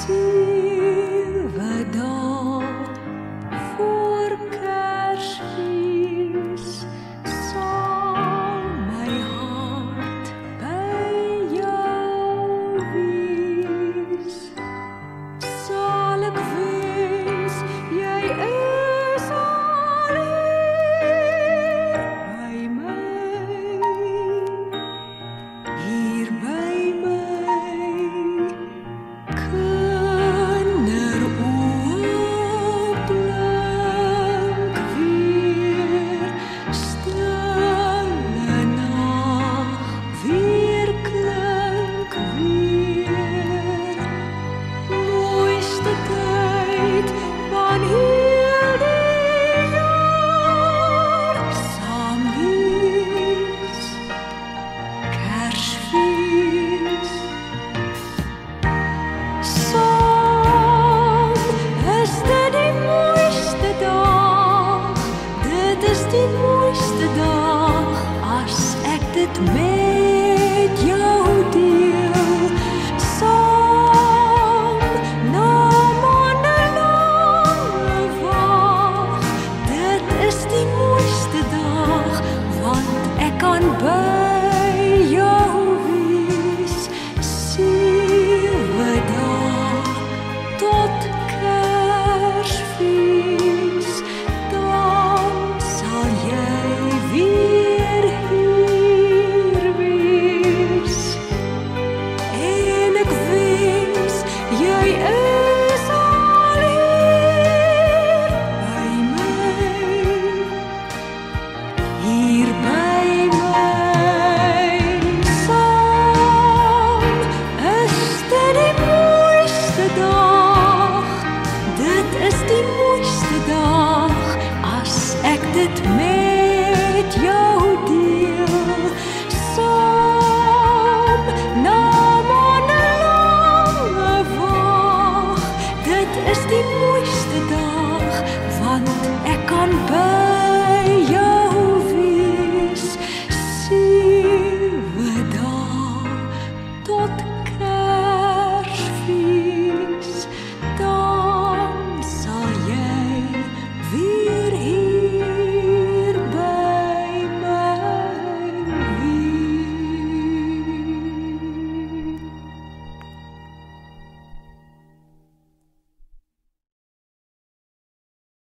7 dae voor Kersfees sal my hart by jou wees. Sal ek wens jy is al hier by my, hier by my. Die mooiste dag as ek dit met jou deel, saam na maandelange wag. Dit is die mooiste dag, want ek kan by jou wees. 7 dae tot Kersfees. Hier by my, saam is dit die mooiste dag. Dit is die mooiste dag as ek dit met jou